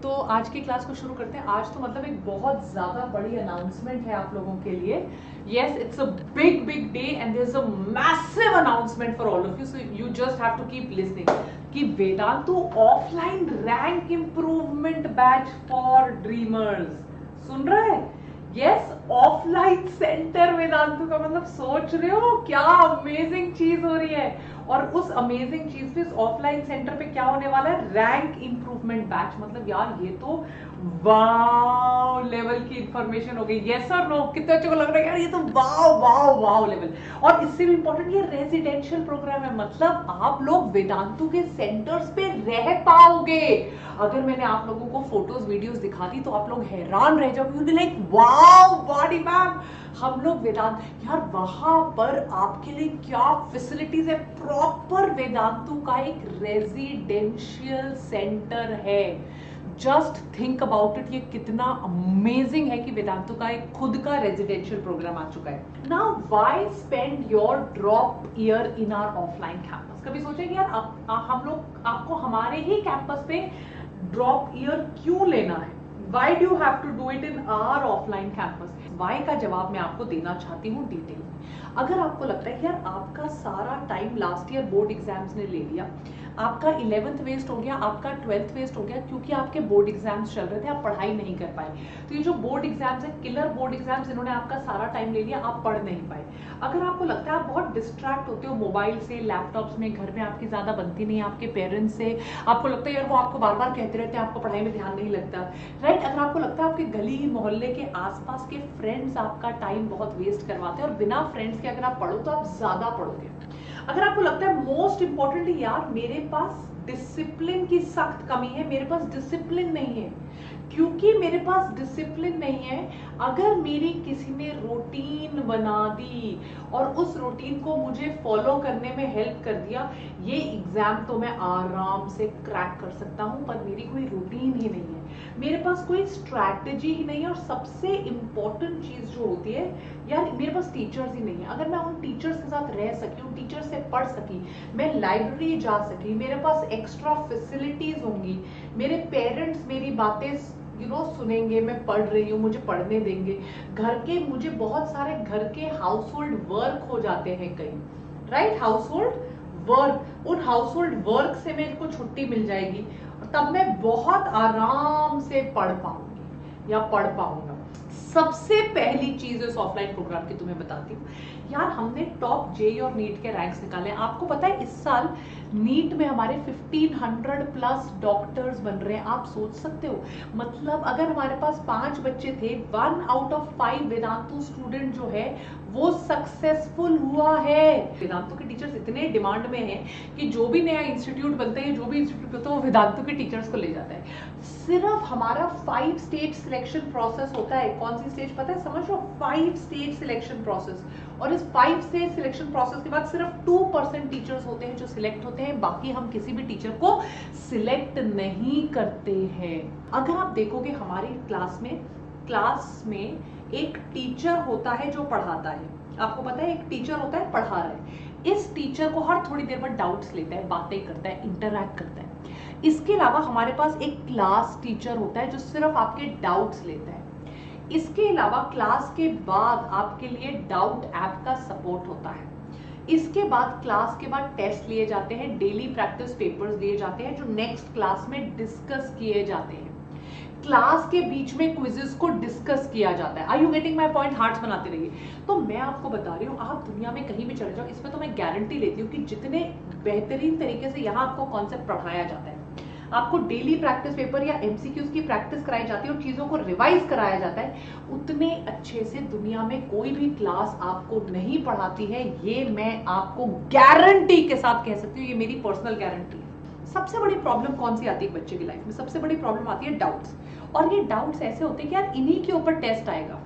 तो आज की क्लास को शुरू करते हैं। आज तो मतलब एक बहुत ज्यादा बड़ी अनाउंसमेंट है आप लोगों के लिए। Yes, it's a big big day and there is a massive announcement for all of you, so you just have to keep listening कि Vedantu offline rank improvement batch for dreamers. सुन रहे हैं? यस, ऑफलाइन सेंटर वेदांतु का मतलब सोच रहे हो क्या अमेजिंग चीज हो रही है। और उस अमेजिंग चीज पे, ऑफलाइन सेंटर पे क्या होने वाला है? Rank improvement batch. मतलब यार ये तो वाव लेवल की इंफॉर्मेशन हो गई। यस और नो? कितने अच्छे को लग रहा है यार, ये तो वाव वाव वाव लेवल। और इससे भी इंपॉर्टेंट, ये रेजिडेंशियल प्रोग्राम है, मतलब आप लोग वेदांतु के सेंटर्स पे रह पाओगे। अगर मैंने आप लोगों को फोटोज वीडियोस दिखा दी तो आप लोग हैरान रह जाओगे, लाइक वाव बॉडी मैम, हम लोग वेदांत यार वहां पर आपके लिए क्या फैसिलिटीज है। प्रॉपर वेदांतु का एक रेजिडेंशियल सेंटर है। जस्ट थिंक अबाउट इट, ये कितना अमेजिंग है कि वेदांतु का एक खुद का रेजिडेंशियल प्रोग्राम आ चुका है। Now why spend your drop year in our offline campus? कभी सोचे कि यार हम लोग आपको हमारे ही कैंपस पे ड्रॉप ईयर क्यों लेना है? Why do you have to do it in our offline campus? Why का जवाब मैं आपको देना चाहती हूँ डिटेल में। अगर आपको लगता है कि यार आपका सारा time last year board exams ने ले लिया, आपका 11th वेस्ट हो गया, आपका 12th वेस्ट हो गया क्योंकि आपके बोर्ड एग्जाम्स चल रहे थे, आप पढ़ाई नहीं कर पाए। तो ये जो बोर्ड एग्जाम्स है, किलर बोर्ड एग्जाम्स, इन्होंने आपका सारा टाइम ले लिया, आप पढ़ नहीं पाए। अगर आपको लगता है आप बहुत डिस्ट्रैक्ट होते हो मोबाइल से, लैपटॉप्स में, घर में आपकी ज्यादा बनती नहीं है आपके पेरेंट्स से, आपको लगता है यार वो आपको बार बार कहते रहते हैं, आपको पढ़ाई में ध्यान नहीं लगता, राइट? अगर आपको लगता है आपके गली मोहल्ले के आसपास के फ्रेंड्स आपका टाइम बहुत वेस्ट करवाते हैं और बिना फ्रेंड्स के अगर आप पढ़ो तो आप ज्यादा पढ़ोगे। अगर आपको लगता है मोस्ट इंपॉर्टेंटली यार मेरे पास डिसिप्लिन की सख्त कमी है, मेरे पास डिसिप्लिन नहीं है, क्योंकि मेरे पास डिसिप्लिन नहीं है, अगर मेरी किसी ने रूटीन बना दी और उस रूटीन को मुझे फॉलो करने में हेल्प कर दिया, ये एग्जाम तो मैं आराम से क्रैक कर सकता हूं, पर मेरी कोई रूटीन ही नहीं है, मेरे पास कोई स्ट्रैटेजी ही नहीं है। और सबसे इंपॉर्टेंट चीज जो होती है यार, मेरे पास टीचर्स ही नहीं है। अगर मैं उन टीचर्स के साथ रह सकी, उन टीचर से पढ़ सकी, मैं लाइब्रेरी जा सकी, मेरे पास एक्स्ट्रा फैसिलिटीज होंगी, मेरे पेरेंट्स मेरी बातें सुनेंगे, मैं पढ़ रही हूँ, मुझे पढ़ने देंगे, घर के मुझे बहुत सारे घर के हाउस होल्ड वर्क हो जाते हैं कहीं, राइट? हाउस होल्ड वर्क, उन हाउस होल्ड वर्क से मेरे को छुट्टी मिल जाएगी और तब मैं बहुत आराम से पढ़ पाऊंगी या पढ़ पाऊंगा। सबसे पहली चीज इस ऑफलाइन प्रोग्राम की तुम्हें बताती हूँ यार, हमने टॉप जेईई और नीट के रैंक्स निकाले। आपको पता है इस साल नीट में हमारे 1500 प्लस डॉक्टर्स बन रहे हैं। आप सोच सकते हो, मतलब अगर हमारे पास 5 बच्चे थे, 1 आउट ऑफ 5 वेदांतु स्टूडेंट जो है वो सक्सेसफुल हुआ है। वेदांतु के टीचर्स इतने डिमांड में हैं कि जो भी नया इंस्टीट्यूट बनता है, जो भी इंस्टीट्यूट बनता है, वो वेदांतु के टीचर्स को ले जाता है। सिर्फ हमारा 5 स्टेज सिलेक्शन प्रोसेस होता है। कौन सी स्टेज पता है? समझ लो, 5 स्टेज सिलेक्शन प्रोसेस। और इस 5 स्टेज सिलेक्शन प्रोसेस के बाद सिर्फ 2% टीचर्स होते हैं जो सिलेक्ट होते हैं, बाकी हम किसी भी टीचर को सिलेक्ट नहीं करते हैं। अगर आप देखोगे हमारी क्लास में एक टीचर होता है जो पढ़ाता है। आपको पता है एक टीचर होता है, पढ़ा रहा है। इस टीचर को हर थोड़ी देर बाद डाउट्स लेता है, बातें करता है, इंटरैक्ट करता है। इसके अलावा हमारे पास एक क्लास टीचर होता है जो सिर्फ आपके डाउट्स लेता है। इसके अलावा क्लास के बाद आपके लिए डाउट ऐप का सपोर्ट होता है। इसके बाद क्लास के बाद टेस्ट लिए जाते हैं, डेली प्रैक्टिस पेपर्स दिए जाते हैं जो नेक्स्ट क्लास में डिस्कस किए जाते हैं। क्लास के बीच में क्विजेस को डिस्कस किया जाता है। Are you getting my point? Hearts बनाते रहिए। तो मैं आपको बता रही हूँ, आप दुनिया में कहीं भी चले जाओ, इसमें तो मैं गारंटी लेती हूँ कि जितने बेहतरीन तरीके से यहाँ आपको कॉन्सेप्ट पढ़ाया जाता है, आपको डेली प्रैक्टिस पेपर या एमसीक्यूज की प्रैक्टिस कराई जाती है और चीजों को रिवाइज कराया जाता है, उतने अच्छे से दुनिया में कोई भी क्लास आपको नहीं पढ़ाती है। ये मैं आपको गारंटी के साथ कह सकती हूँ, ये मेरी पर्सनल गारंटी है। सबसे बड़ी प्रॉब्लम कौन सी आती है बच्चे की लाइफ में? सबसे बड़ी प्रॉब्लम आती है डाउट्स। और ये डाउट्स ऐसे होते हैं कि यार इन्हीं के ऊपर टेस्ट आएगा,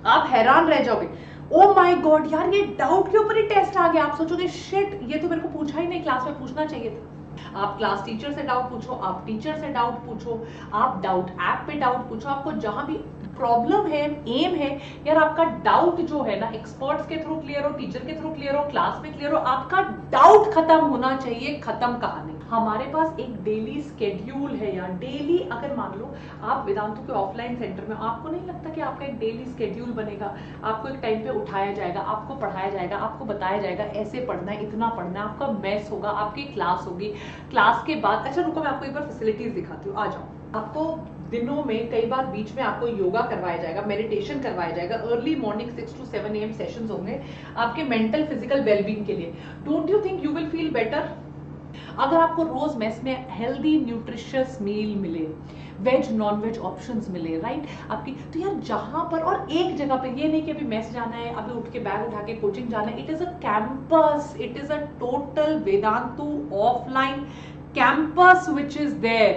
आप हैरान रह जाओगे, ओ माय गॉड यार ये डाउट के ऊपर ही टेस्ट आ गया। आप सोचोगे शिट, ये तो मेरे को पूछा ही नहीं, क्लास में पूछना चाहिए था। आप क्लास टीचर से डाउट पूछो, आप टीचर से डाउट पूछो, आप डाउट ऐप पे डाउट पूछो, आपको जहां भी प्रॉब्लम है, एम है यार आपका डाउट जो है ना, एक्सपर्ट्स के थ्रू क्लियर हो, टीचर के थ्रू क्लियर हो, क्लास में क्लियर हो, आपका डाउट खत्म होना चाहिए, खत्म कहानी। हमारे पास एक डेली स्केड्यूल है यार। डेली अगर मान लो आप वेदांतु के ऑफलाइन सेंटर में, आपको नहीं लगता कि आपका एक डेली स्केड्यूल बनेगा, आपको एक टाइम पे उठाया जाएगा, आपको पढ़ाया जाएगा, आपको बताया जाएगा ऐसे पढ़ना है, इतना पढ़ना है, आपका मैथ्स होगा, आपकी क्लास होगी, क्लास के बाद अच्छा रुको मैं आपको एक बार फैसिलिटीज दिखाती हूँ, आ जाओ। आपको दिनों में कई बार बीच में आपको योगा करवाया जाएगा, मेडिटेशन करवाया जाएगा, early morning 6 to 7 AM sessions होंगे आपके मेंटल फिजिकल वेलबींग के लिए। Don't you think you will feel better? अगर आपको रोज मेस में हेल्दी न्यूट्रिशियस मील मिले, वेज नॉन वेज ऑप्शंस मिले, राइट, आपकी तो यार जहां पर, और एक जगह पे, ये नहीं कि अभी मेस जाना है, अभी उठ के बैग उठा के कोचिंग जाना है, it is a campus, it is a total Vedantu offline campus which is there,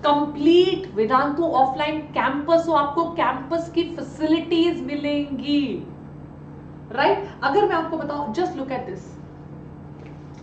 complete Vedantu offline campus. हो आपको कैंपस की फैसिलिटीज मिलेंगी, राइट। अगर मैं आपको बताऊं, just look at this,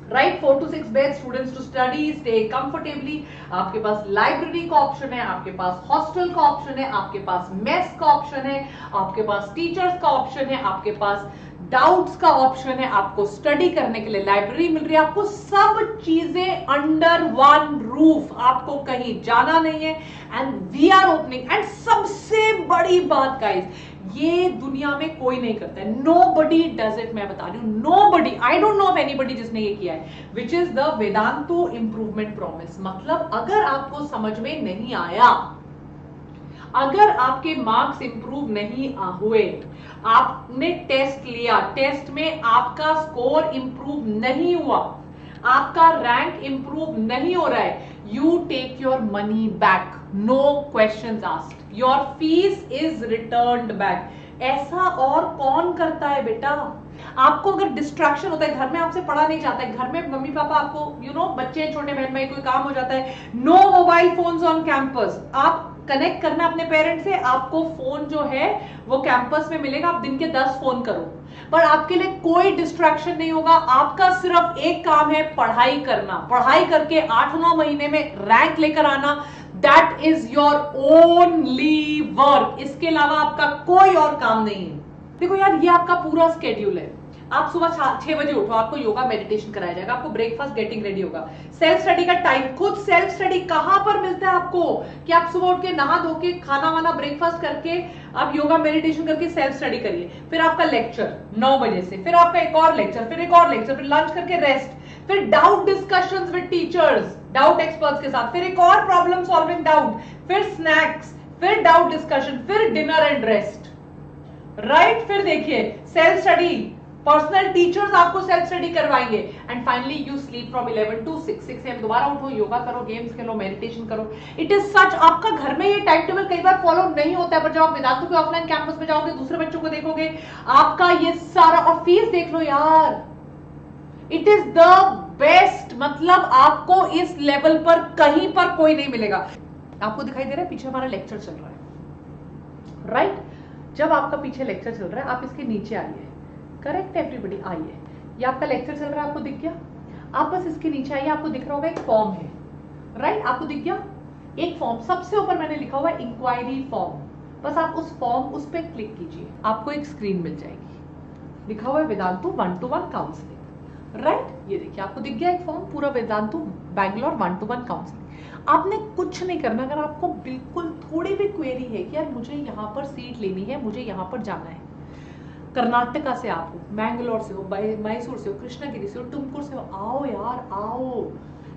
right, 4 to 6 bed, students to study, stay comfortably, आपके पास लाइब्रेरी का ऑप्शन है, आपके पास हॉस्टल का ऑप्शन है, आपके पास मेस का ऑप्शन है, आपके पास टीचर्स का ऑप्शन है, आपके पास डाउट्स का ऑप्शन है, आपको स्टडी करने के लिए लाइब्रेरी मिल रही है, आपको सब चीजें अंडर वन रूफ, आपको कहीं जाना नहीं है, and we are opening. And सबसे बड़ी बात गाइस, ये दुनिया में कोई नहीं करता है, नोबडी डज इट, मैं बता रही हूं, nobody, I don't know of anybody जिसने ये किया है, which is the Vedantu improvement promise. मतलब अगर आपको समझ में नहीं आया, अगर आपके मार्क्स इंप्रूव नहीं हुए, आपने टेस्ट लिया, टेस्ट में आपका स्कोर इंप्रूव नहीं हुआ, आपका रैंक इंप्रूव नहीं हो रहा है, you take your money back, no questions asked, your fees is returned back. ऐसा और कौन करता है बेटा? आपको अगर डिस्ट्रैक्शन होता है, घर में आपसे पढ़ा नहीं जाता है, घर में मम्मी पापा आपको बच्चे छोटे बहन भाई कोई काम हो जाता है, no mobile phones on campus, आप कनेक्ट करना अपने पेरेंट्स से, आपको फोन जो है वो कैंपस में मिलेगा, आप दिन के 10 फोन करो, पर आपके लिए कोई डिस्ट्रैक्शन नहीं होगा, आपका सिर्फ एक काम है, पढ़ाई करना, पढ़ाई करके 8-9 महीने में रैंक लेकर आना, that is your only work. इसके अलावा आपका कोई और काम नहीं है। देखो यार, ये आपका पूरा स्केड्यूल है, आप सुबह 6 बजे उठो, आपको योगा मेडिटेशन कराया जाएगा, आपको ब्रेकफास्ट गेटिंग रेडी होगा, सेल्फ स्टडी का टाइम, खुद सेल्फ स्टडी कहां पर मिलता है आपको कि आप सुबह उठ के नहा धो के खाना वाना ब्रेकफास्ट करके आप योगा मेडिटेशन करके सेल्फ स्टडी करिए, फिर आपका लेक्चर 9 बजे से, फिर आपका एक और लेक्चर, फिर एक और लेक्चर, फिर लंच करके रेस्ट, फिर doubt discussions with teachers, doubt experts के साथ, फिर एक और प्रॉब्लम सॉल्विंग डाउट, फिर स्नैक्स, फिर डाउट डिस्कशन, फिर डिनर एंड रेस्ट, राइट। फिर देखिए सेल्फ स्टडी, पर्सनल टीचर्स आपको सेल्फ स्टडी करवाएंगे, and finally you sleep from 11 to 6 AM, दोबारा उठो, योगा करो, गेम्स खेलो, मेडिटेशन करो। इट इज सच, आपका घर में ये टाइम टेबल कई बार फॉलो नहीं होता है, पर जब आप वेदांतु के ऑफलाइन कैंपस में जाओगे, दूसरे बच्चों को देखोगे, आपका ये सारा, और फीस देख लो यार, इट इज द बेस्ट। मतलब आपको इस लेवल पर कहीं पर कोई नहीं मिलेगा। आपको दिखाई दे रहा है पीछे हमारा लेक्चर चल रहा है, राइट। जब आपका पीछे लेक्चर चल रहा है, आप इसके नीचे आइए, करेक्ट एवरीबॉडी, आइए, ये आपका लेक्चर चल रहा है, आपको दिख गया, आप बस इसके नीचे आइए, आपको दिख रहा होगा एक फॉर्म है, राइट, आपको दिख गया एक फॉर्म, सबसे ऊपर मैंने लिखा हुआ है इंक्वायरी फॉर्म, बस आप उस फॉर्म, उस पर क्लिक कीजिए, आपको एक स्क्रीन मिल जाएगी, लिखा हुआ है वेदांतु 1-to-1 काउंसलिंग, राइट। ये देखिए आपको दिख गया एक फॉर्म, पूरा वेदांतु बैंगलोर 1-to-1 काउंसलिंग। आपने कुछ नहीं करना, अगर आपको बिल्कुल थोड़ी भी क्वेरी है कि यार मुझे यहाँ पर सीट लेनी है, मुझे यहाँ पर जाना है, कर्नाटका से आप हो, मैंगलोर से हो, मैसूर से हो, कृष्णगिरी से हो, तुमकुर से हो, आओ यार आओ,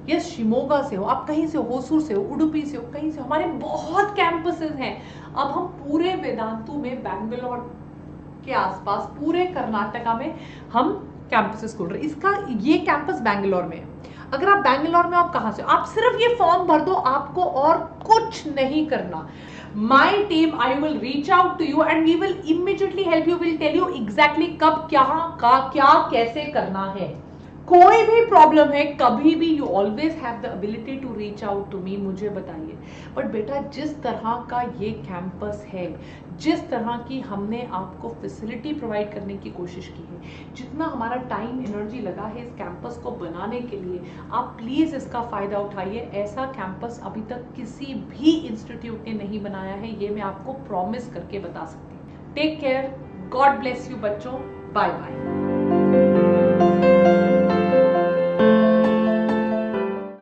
यस, शिमोगा से हो, आप कहीं से हो, होसूर से हो, उडुपी से हो, कहीं से, हमारे बहुत कैंपसेस हैं। अब हम पूरे वेदांतु में, बैंगलोर के आसपास, पूरे कर्नाटका में हम कैंपसेस खोल रहे हैं। इसका ये कैंपस बैंगलोर में है। अगर आप बैंगलोर में, आप कहां से, आप सिर्फ ये फॉर्म भर दो, आपको और कुछ नहीं करना। My team, I will reach out to you and we will immediately help you. Will tell you exactly कब क्या कैसे करना है। कोई भी प्रॉब्लम है, कभी भी, you always have the ability to reach out to me, मुझे बताइए। बट बेटा, जिस तरह का ये कैंपस है, जिस तरह की हमने आपको फैसिलिटी प्रोवाइड करने की कोशिश की है, जितना हमारा टाइम एनर्जी लगा है इस कैंपस को बनाने के लिए, आप प्लीज इसका फायदा उठाइए। ऐसा कैंपस अभी तक किसी भी इंस्टीट्यूट ने नहीं बनाया है, ये मैं आपको प्रॉमिस करके बता सकती हूँ। Take care, God bless you बच्चों, बाय बाय।